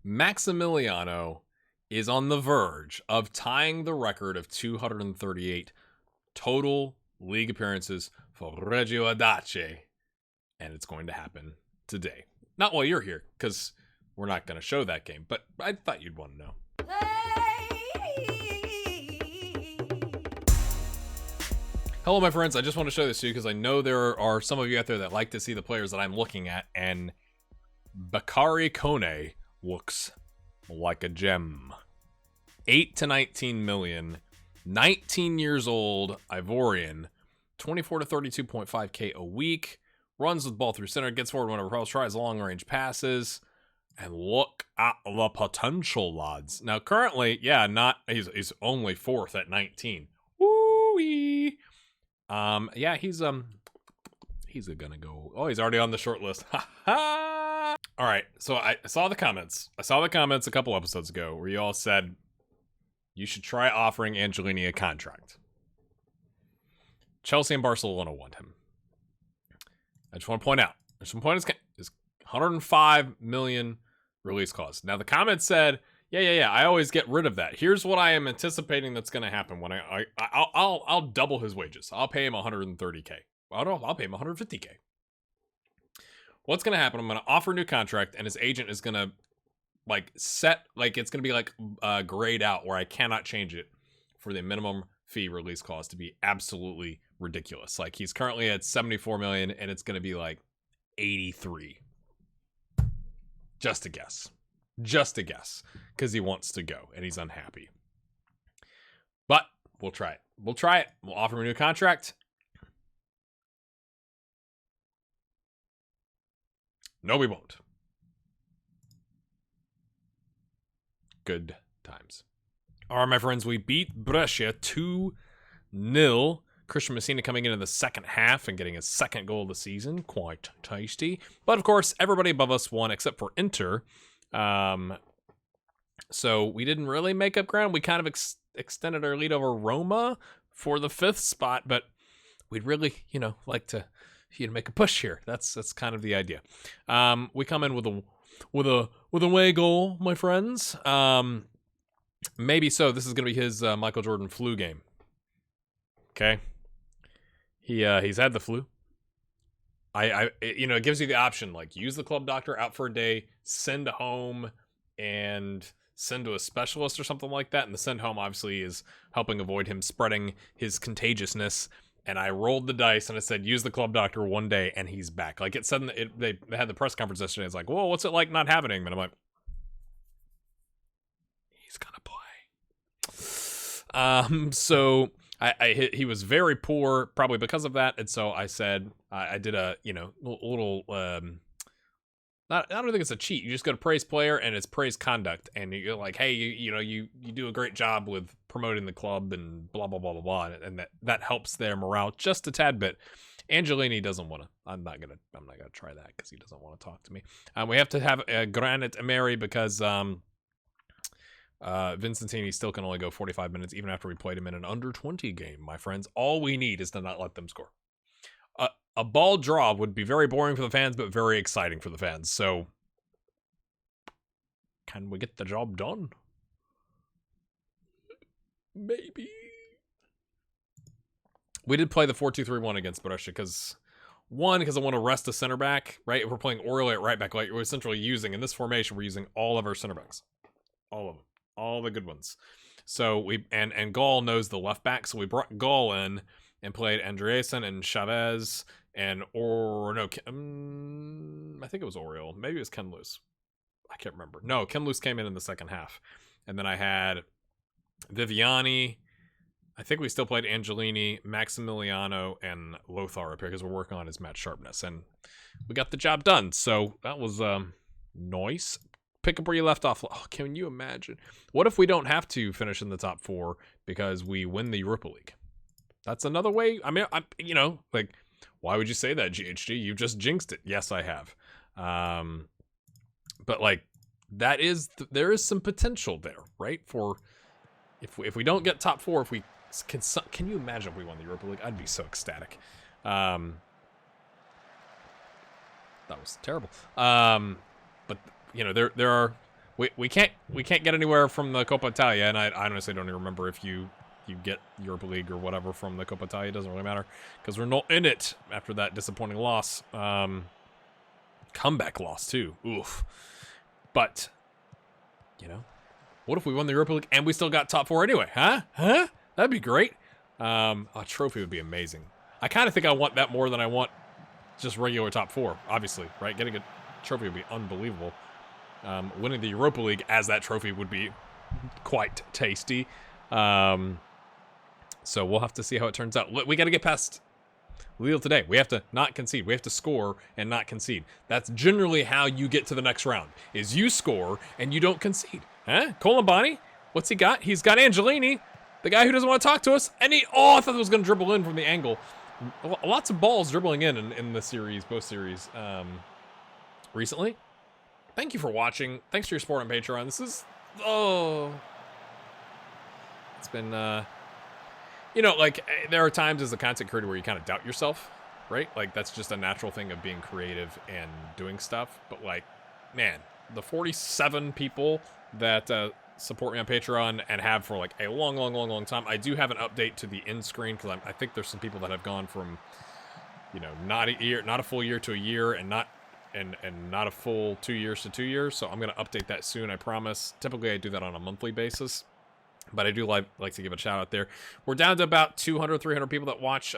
Maximiliano is on the verge of tying the record of 238 total league appearances for Reggio Audace, and it's going to happen today. Not while you're here, because we're not going to show that game, but I thought you'd want to know. Hello, my friends. I just want to show this to you because I know there are some of you out there that like to see the players that I'm looking at, and Bakary Kone looks like a gem. 8 to 19 million, 19 years old, Ivorian, 24 to 32.5k a week, runs with ball through center, gets forward whenever Pels tries long-range passes, and look at the potential, lads. Now, currently, he's only 4th at 19. Woo-wee! He's gonna go. Oh, he's already on the short list. Ha ha! All right, so I saw the comments. A couple episodes ago where you all said you should try offering Angelini a contract. Chelsea and Barcelona want him. I just want to point out, his 105 million release clause. Now the comment said, yeah, I always get rid of that. Here's what I am anticipating that's going to happen when I'll double his wages. I'll pay him 130k. I'll pay him 150k. What's going to happen? I'm going to offer a new contract, and his agent is going to it's going to be grayed out where I cannot change it for the minimum fee release clause to be absolutely ridiculous. Like, he's currently at 74 million, and it's going to be like 83. Just a guess, because he wants to go and he's unhappy. But we'll try it. We'll offer him a new contract. No, we won't. Good times. All right, my friends, we beat Brescia 2-0. Christian Messina coming into the second half and getting his second goal of the season. Quite tasty. But, of course, everybody above us won except for Inter. So we didn't really make up ground. We kind of extended our lead over Roma for the 5th spot, but we'd really, like to make a push here. That's kind of the idea. We come in with a away goal, my friends. Maybe so. This is going to be his Michael Jordan flu game. Okay. He's had the flu. It gives you the option, use the club doctor out for a day, send home, and send to a specialist or something like that. And the send home obviously is helping avoid him spreading his contagiousness. And I rolled the dice and I said, use the club doctor one day, and he's back. Like, it said, they had the press conference yesterday. It's like, whoa, what's it like not having him? And I'm like, he's gonna play. So he was very poor, probably because of that. And so I said, I did a, little, I don't think it's a cheat. You just go to praise player and it's praise conduct. And you're like, hey, you do a great job with promoting the club and blah, blah, blah, blah, blah. And that helps their morale just a tad bit. Angelini doesn't want to, I'm not going to try that because he doesn't want to talk to me. We have to have a Granit Emery because, Vincentini still can only go 45 minutes even after we played him in an under 20 game, my friends. All we need is to not let them score. A ball draw would be very boring for the fans, but very exciting for the fans. So, can we get the job done? Maybe. We did play the 4-2-3-1 against Brescia because I want to rest a center back, right? If we're playing Orale at right back, like we're essentially using, in this formation, we're using all of our center backs. All of them. All the good ones. So and Gall knows the left back, so we brought Gall in and played Andreasen and Chavez and I think it was Oriol. Maybe it was Ken Luz. I can't remember. No, Ken Luz came in the second half. And then I had Viviani. I think we still played Angelini, Maximiliano, and Lothar up here because we're working on his match sharpness. And we got the job done. So that was nice. Pick up where you left off. Oh, can you imagine? What if we don't have to finish in the top 4 because we win the Europa League? That's another way. I mean, why would you say that, GHG? You just jinxed it. Yes, I have. But there is some potential there, right? For if we don't get top 4, if we can you imagine if we won the Europa League? I'd be so ecstatic. That was terrible. But there are we can't get anywhere from the Coppa Italia, and I honestly don't even remember if you get Europa League or whatever from the Coppa Italia. It doesn't really matter because we're not in it after that disappointing loss. Comeback loss too. Oof. But you know, what if we won the Europa League and we still got top 4 anyway? Huh? That'd be great. A trophy would be amazing. I kind of think I want that more than I want just regular top 4. Obviously, right? Getting a trophy would be unbelievable. Winning the Europa League as that trophy would be quite tasty. So we'll have to see how it turns out. We got to get past Lille today. We have to not concede. We have to score and not concede. That's generally how you get to the next round, is you score and you don't concede. Huh? Colombani, what's he got? He's got Angelini, the guy who doesn't want to talk to us. And I thought it was going to dribble in from the angle. Lots of balls dribbling in the series, both series, recently. Thank you for watching. Thanks for your support on Patreon. This is, it's been, you know, like, there are times as a content creator where you kind of doubt yourself, right? Like, that's just a natural thing of being creative and doing stuff. But, like, man, the 47 people that support me on Patreon and have for, like, a long time. I do have an update to the end screen because I think there's some people that have gone from, you know, not a full year to a year and not a full 2 years to 2 years. So I'm going to update that soon, I promise. Typically, I do that on a monthly basis. But I do like to give a shout out there. We're down to about 200, 300 people that watch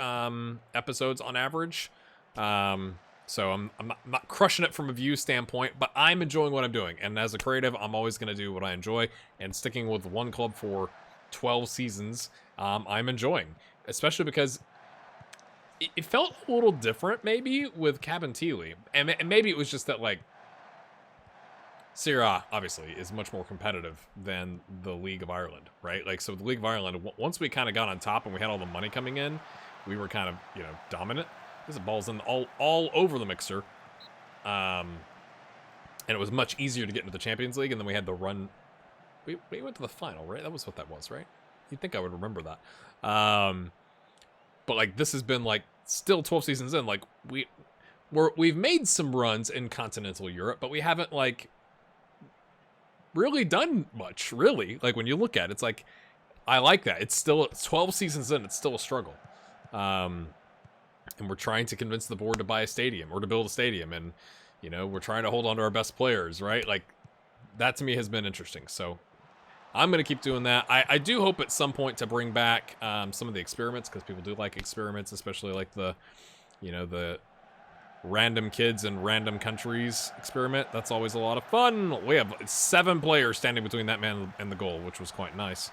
episodes on average. So I'm not crushing it from a view standpoint, but I'm enjoying what I'm doing. And as a creative, I'm always going to do what I enjoy. And sticking with one club for 12 seasons, I'm enjoying. Especially because it felt a little different, maybe, with Cabinteely. And maybe it was just that, like, Serie A, obviously, is much more competitive than the League of Ireland, right? Like, so the League of Ireland, once we kind of got on top and we had all the money coming in, we were kind of, you know, dominant. This ball's in all over the mixer. And it was much easier to get into the Champions League, and then we had the run. We went to the final, right? That was what that was, right? You'd think I would remember that. But, like, this has been, like, still 12 seasons in. Like, we've made some runs in continental Europe, but we haven't, like, really done much, really. Like, when you look at it, it's like, I like that. It's 12 seasons in, it's still a struggle. And we're trying to convince the board to buy a stadium or to build a stadium, and, you know, we're trying to hold on to our best players, right? Like, that to me has been interesting. So I'm going to keep doing that. I do hope at some point to bring back some of the experiments, because people do like experiments, especially like the, you know, the random kids in random countries experiment. That's always a lot of fun. We have 7 players standing between that man and the goal, which was quite nice.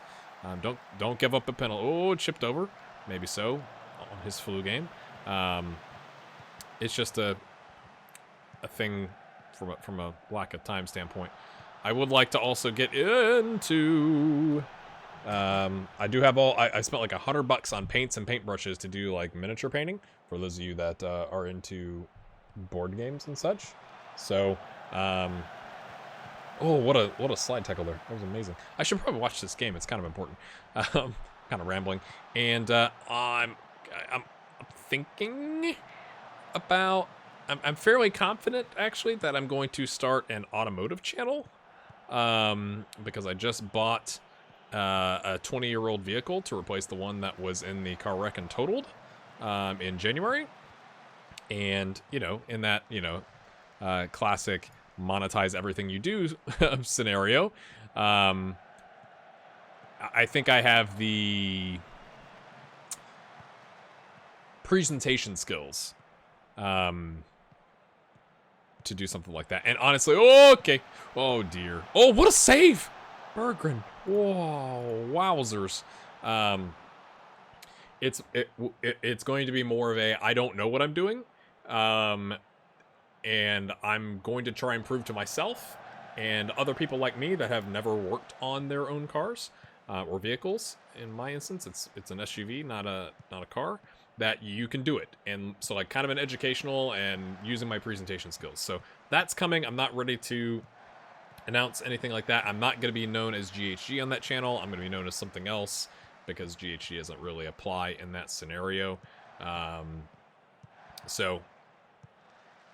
Don't give up a penalty. Oh, it chipped over. Maybe so on his flu game. It's just a thing from a lack of time standpoint. I would like to also get into. I do have I spent like $100 on paints and paintbrushes to do like miniature painting for those of you that are into board games and such. So, oh, what a slide tackle there. That was amazing. I should probably watch this game. It's kind of important. Kind of rambling, and I'm thinking about. I'm fairly confident actually that I'm going to start an automotive channel, because I just bought a 20-year-old vehicle to replace the one that was in the car wreck and totaled in January. And, you know, in that, you know, classic monetize everything you do scenario, I think I have the presentation skills to do something like that. And honestly, okay. Oh, dear. Oh, what a save! Berggren. Whoa, wowzers. It's going to be more of a I don't know what I'm doing, and I'm going to try and prove to myself and other people like me that have never worked on their own cars or vehicles. In my instance, it's an SUV, not a car, that you can do it. And so, like, kind of an educational and using my presentation skills. So that's coming. I'm not ready to announce anything like that. I'm not going to be known as GHG on that channel. I'm going to be known as something else, because GHG doesn't really apply in that scenario. So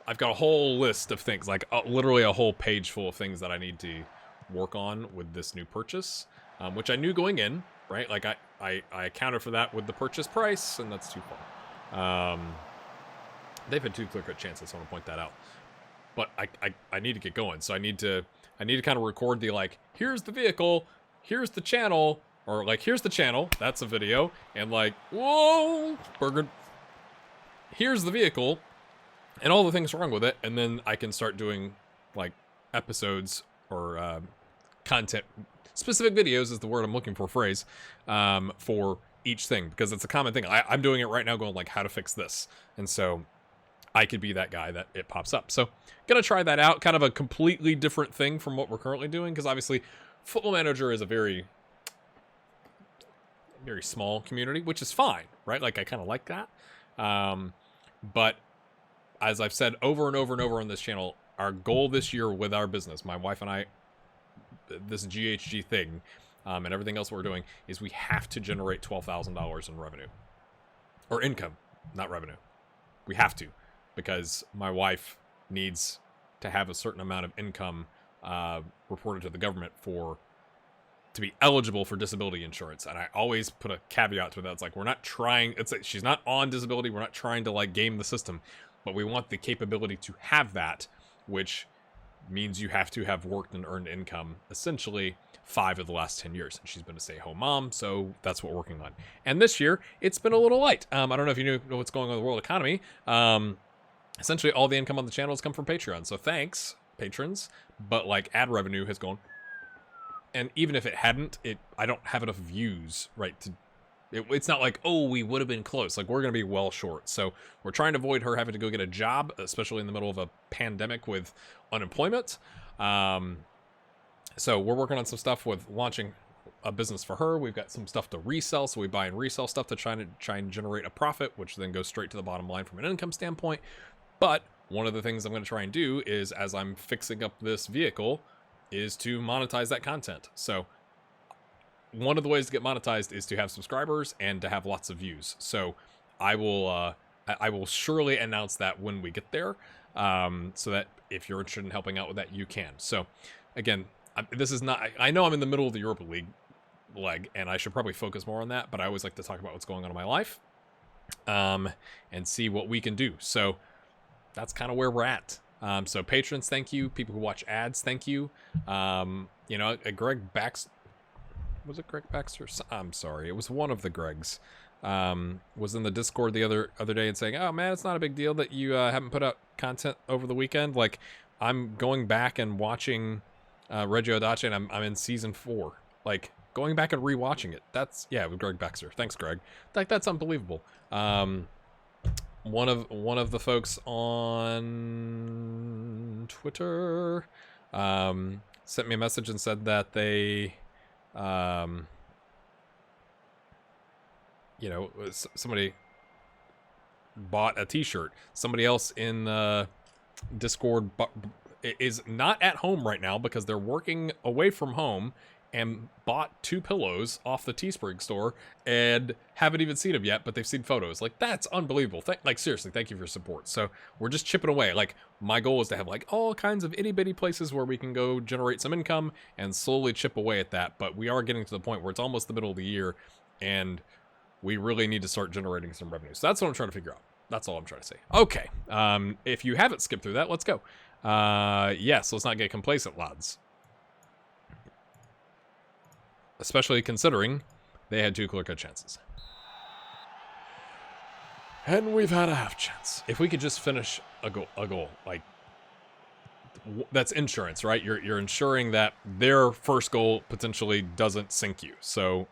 I've got a whole list of things, like literally a whole page full of things that I need to work on with this new purchase, which I knew going in, right? Like I accounted for that with the purchase price, and that's too far. They've had 2 clear-cut chances. I want to point that out, but I need to get going. So I need to kind of record the like, here's the vehicle, here's the channel, or like, here's the channel, that's a video, and like, whoa, burger, here's the vehicle, and all the things wrong with it, and then I can start doing like episodes or content. Specific videos is the word I'm looking for, phrase, for each thing, because it's a common thing. I'm doing it right now going like, how to fix this, and so I could be that guy that it pops up. So gonna try that out, kind of a completely different thing from what we're currently doing, because obviously Football Manager is a very, very small community, which is fine, right? Like I kind of like that. But as I've said over and over and over on this channel, our goal this year with our business, my wife and I, this GHG thing, and everything else we're doing, is we have to generate $12,000 in revenue. Or income, not revenue. We have to, because my wife needs to have a certain amount of income reported to the government to be eligible for disability insurance. And I always put a caveat to that. It's like, we're not trying, it's like, she's not on disability. We're not trying to like game the system, but we want the capability to have that, which means you have to have worked and earned income essentially 5 of the last 10 years. And she's been a stay-at-home mom, so that's what we're working on. And this year, it's been a little light. I don't know if you know what's going on in the world economy. Essentially, all the income on the channel has come from Patreon. So thanks, patrons. But like ad revenue has gone. And even if it hadn't, I don't have enough views, right? It's not like, oh, we would have been close. Like, we're going to be well short. So we're trying to avoid her having to go get a job, especially in the middle of a pandemic with unemployment. So we're working on some stuff with launching a business for her. We've got some stuff to resell. So we buy and resell stuff to try and generate a profit, which then goes straight to the bottom line from an income standpoint. But one of the things I'm going to try and do is, as I'm fixing up this vehicle, is to monetize that content. So one of the ways to get monetized is to have subscribers and to have lots of views. So I will surely announce that when we get there, so that if you're interested in helping out with that, you can. So again, this is not, I know I'm in the middle of the Europa League leg, and I should probably focus more on that, but I always like to talk about what's going on in my life, and see what we can do. So that's kind of where we're at. So patrons, thank you. People who watch ads, thank you. You know, Greg Baxter, was it Greg Baxter? I'm sorry, it was one of the Gregs. Was in the Discord the other day and saying, oh man, it's not a big deal that you haven't put out content over the weekend. Like, I'm going back and watching Reggio Audace, and I'm in season 4. Like, going back and rewatching it. That's, yeah, with Greg Baxter. Thanks, Greg. Like, that's unbelievable. One of the folks on Twitter sent me a message and said that they you know, somebody bought a t-shirt. Somebody else in Discord is not at home right now because they're working away from home, and bought 2 pillows off the Teespring store and haven't even seen them yet, but they've seen photos. Like, that's unbelievable. Like, seriously, thank you for your support. So we're just chipping away. Like, my goal is to have like all kinds of itty bitty places where we can go generate some income and slowly chip away at that. But we are getting to the point where it's almost the middle of the year, and we really need to start generating some revenue. So that's what I'm trying to figure out. That's all I'm trying to say. Okay. If you haven't skipped through that, let's go. Yes, let's not get complacent, lads. Especially considering they had 2 clear-cut chances. And we've had a half chance. If we could just finish a goal, like, that's insurance, right? You're ensuring that their first goal potentially doesn't sink you. So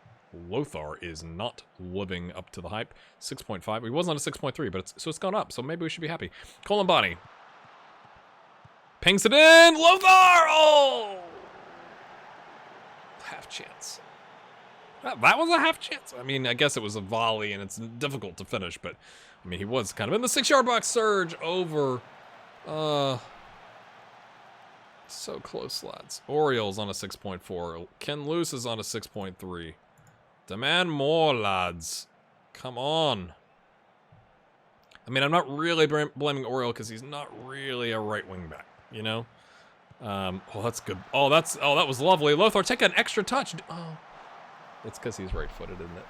Lothar is not living up to the hype. 6.5. He was on a 6.3, but it's gone up, so maybe we should be happy. Columbani pings it in. Lothar! Oh! Half chance. That was a half chance. I mean, I guess it was a volley and it's difficult to finish, but I mean, he was kind of in the 6-yard box. Surge over. So close, lads. Orioles on a 6.4. Ken Luce is on a 6.3. Demand more, lads. Come on. I mean, I'm not really blaming Oriole because he's not really a right wing back, you know? Oh, that's good. Oh, that was lovely. Lothar, take an extra touch. Oh, it's because he's right-footed, isn't it?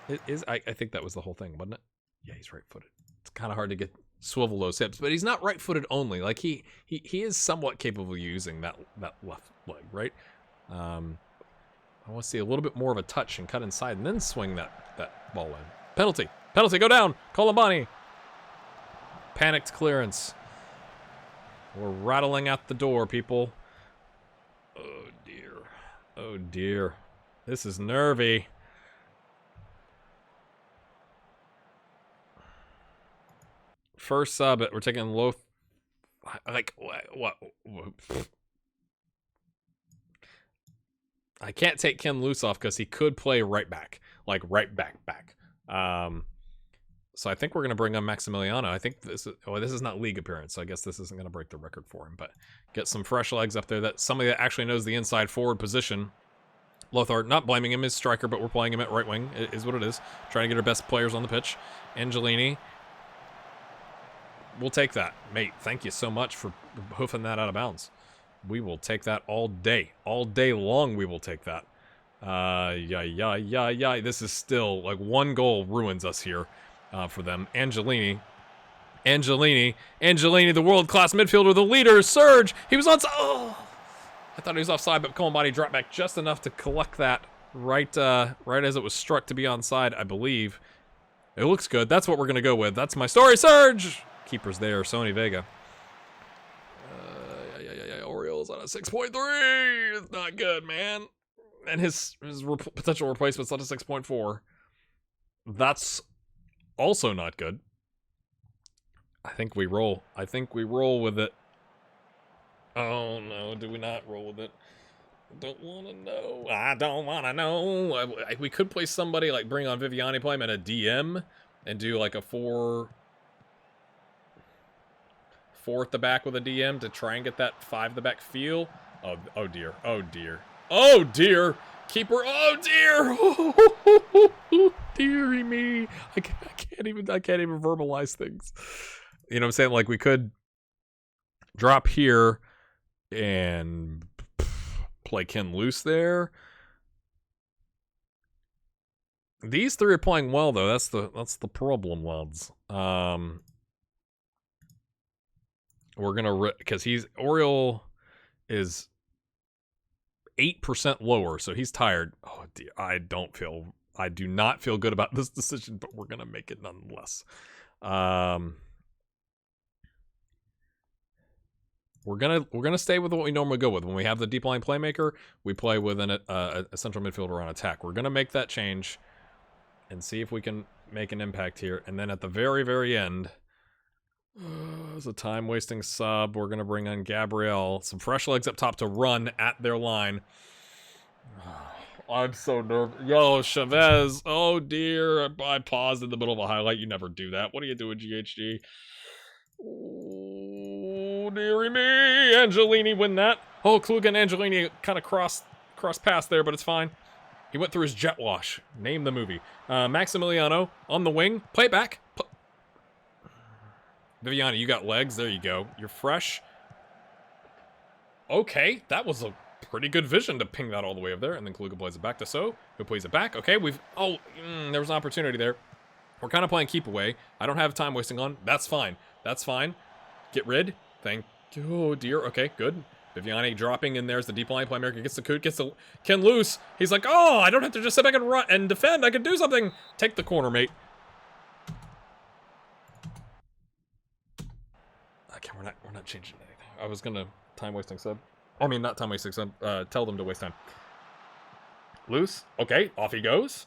It is. I think that was the whole thing, wasn't it? Yeah, he's right-footed. It's kind of hard to get swivel those hips, but he's not right-footed only. Like he is somewhat capable of using that left leg, right? I want to see a little bit more of a touch and cut inside, and then swing that ball in. Penalty, go down. Colombani. Panicked clearance. We're rattling out the door, people. Oh dear. Oh dear. This is nervy. First sub, we're taking low. Like, what? I can't take Ken Loose off because he could play right back. Like, right back. So I think we're going to bring on Maximiliano. I think this is not league appearance, so I guess this isn't going to break the record for him. But get some fresh legs up there. That somebody that actually knows the inside forward position. Lothar, not blaming him as striker, but we're playing him at right wing. It is what it is. Trying to get our best players on the pitch. Angelini. We'll take that. Mate, thank you so much for hoofing that out of bounds. We will take that all day. All day long we will take that. Yeah. This is still, like, one goal ruins us here for them. Angelini, the world-class midfielder, the leader, Serge. He was onside. Oh! I thought he was offside, but Colombani dropped back just enough to collect that right as it was struck to be onside, I believe. It looks good. That's what we're going to go with. That's my story, Serge! Keeper's there, Sony Vega. Orioles on a 6.3. It's not good, man. And his potential replacement's on a 6.4. That's also not good. I think we roll with it. Oh no, do we not roll with it? I don't want to know. We could play somebody, like bring on Viviani, play him at a DM, and do like a 4 at the back with a DM to try and get that 5 at the back feel. Oh dear. Keeper, oh dear. Dearie me. I can't even verbalize things. You know what I'm saying? Like, we could drop here and play Ken Loose there. These three are playing well though. That's the problem, lads. We're gonna because Oriole is 8% lower, so he's tired. Oh dear, I do not feel good about this decision, but we're gonna make it nonetheless. We're gonna stay with what we normally go with. When we have the deep line playmaker, we play with a central midfielder on attack. We're gonna make that change and see if we can make an impact here. And then at the very, very end, as a time-wasting sub, we're gonna bring on Gabriel. Some fresh legs up top to run at their line. I'm so nervous. Yo, Chavez. Oh dear. I paused in the middle of a highlight. You never do that. What are you doing, GHG? Oh, dearie me. Angelini win that. Oh, Kluge and Angelini kind of cross pass there, but it's fine. He went through his jet wash. Name the movie. Maximiliano on the wing. Play it back. Viviani, you got legs. There you go. You're fresh. Okay, that was a pretty good vision to ping that all the way up there. And then Kluge plays it back to So, who plays it back. Okay, there was an opportunity there. We're kind of playing keep away. I don't have time wasting on. That's fine. That's fine. Get rid. Thank you. Oh, dear. Okay, good. Viviani dropping in there as the deep line playmaker gets the coot, gets the Ken Loose. He's like, oh, I don't have to just sit back and run and defend. I can do something. Take the corner, mate. Okay, we're not changing anything. I was gonna time wasting sub. I mean, not time wasting sub. Tell them to waste time. Loose. Okay, off he goes.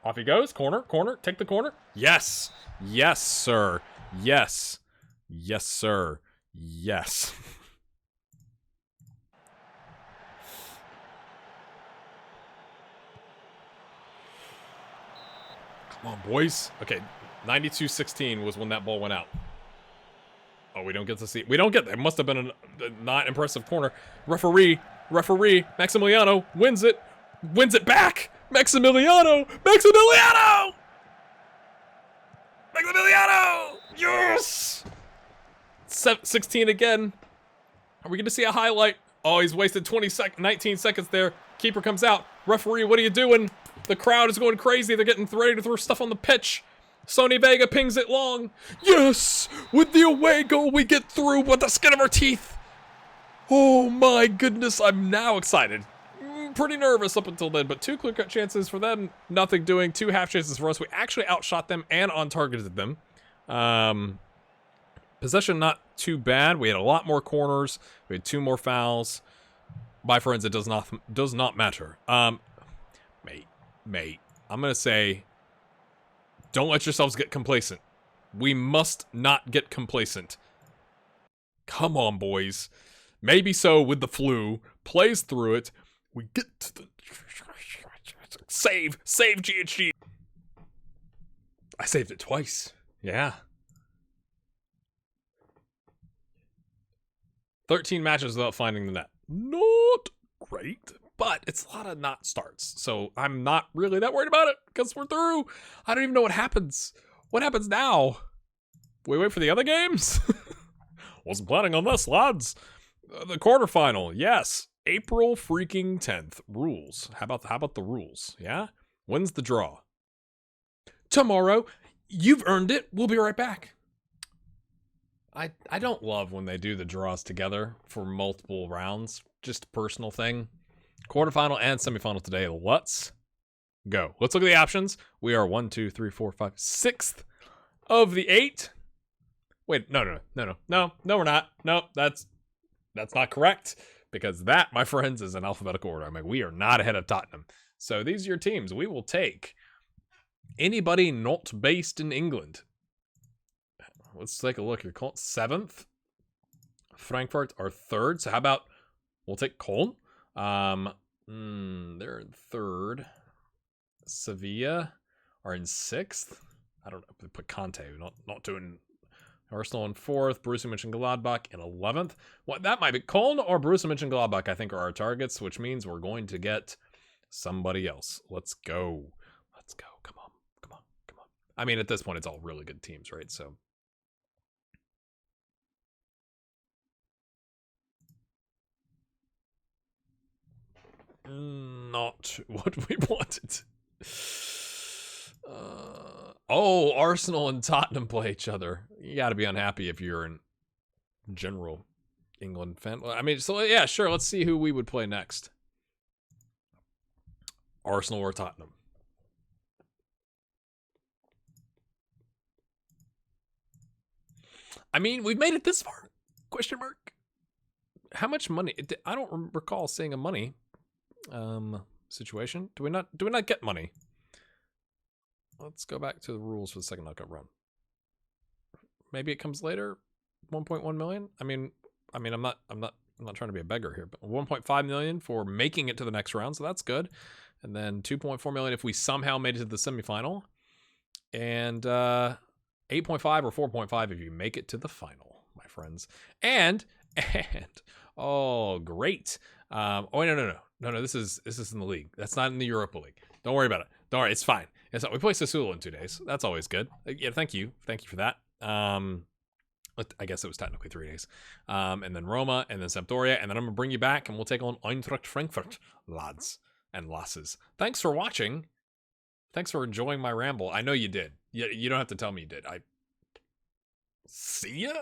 Off he goes. Corner. Take the corner. Yes. Yes, sir. Yes. Yes, sir. Yes. Come on, boys. Okay, 92-16 was when that ball went out. Oh, we don't get to see. It must have been a not impressive corner. Referee, Maximiliano wins it back. Maximiliano! Yes! 16 again. Are we going to see a highlight? Oh, he's wasted 19 seconds there. Keeper comes out. Referee, what are you doing? The crowd is going crazy. They're getting ready to throw stuff on the pitch. Sony Vega pings it long. Yes! With the away goal, we get through with the skin of our teeth. Oh my goodness, I'm now excited. Pretty nervous up until then, but 2 clear-cut chances for them. Nothing doing. 2 half chances for us. We actually outshot them and on-targeted them. Possession not too bad. We had a lot more corners. We had 2 more fouls. My friends, it does not matter. Mate, I'm gonna say, don't let yourselves get complacent. We must not get complacent. Come on, boys. Maybe so with the flu. Plays through it. We get to the save GHG. I saved it twice. Yeah. 13 matches without finding the net. Not great, but it's a lot of not starts. So I'm not really that worried about it because we're through. I don't even know what happens. What happens now? We wait for the other games? Wasn't planning on this, lads. The quarterfinal, yes. April freaking 10th. Rules. How about the rules? Yeah? When's the draw? Tomorrow. You've earned it. We'll be right back. I don't love when they do the draws together for multiple rounds. Just a personal thing. Quarterfinal and semifinal today. Let's go. Let's look at the options. We are 1, 2, 3, 4, 5, 6th of the 8. Wait, no, we're not. No, that's not correct. Because that, my friends, is an alphabetical order. I mean, we are not ahead of Tottenham. So these are your teams. We will take anybody not based in England. Let's take a look. You're 7th. Frankfurt are 3rd. So how about we'll take Cologne? They're in 3rd. Sevilla are in 6th. I don't know. Put Conte. Not doing Arsenal in 4th. Borussia Mönchengladbach in 11th. What that might be Cologne or Borussia Mönchengladbach, I think, are our targets, which means we're going to get somebody else. Let's go. Let's go. Come on. I mean, at this point, it's all really good teams, right? So. Not what we wanted. Oh, Arsenal and Tottenham play each other. You got to be unhappy if you're in general England fan. I mean, so yeah, sure. Let's see who we would play next. Arsenal or Tottenham. I mean, we've made it this far. Question mark. How much money? I don't recall seeing a money situation. Do we not get money? Let's go back to the rules for the second knockout run. Maybe it comes later. 1.1 million. I mean, I'm not trying to be a beggar here, but 1.5 million for making it to the next round, so that's good. And then 2.4 million if we somehow made it to the semifinal, and 8.5 or 4.5 if you make it to the final, my friends. And oh, great. Oh no. This is in the league. That's not in the Europa League. Don't worry about it. Don't worry. It's fine. We play Sassuolo in 2 days. That's always good. Yeah, thank you for that. I guess it was technically 3 days. And then Roma, and then Sampdoria, and then I'm gonna bring you back, and we'll take on Eintracht Frankfurt, lads and lasses. Thanks for watching. Thanks for enjoying my ramble. I know you did. You don't have to tell me you did. See ya.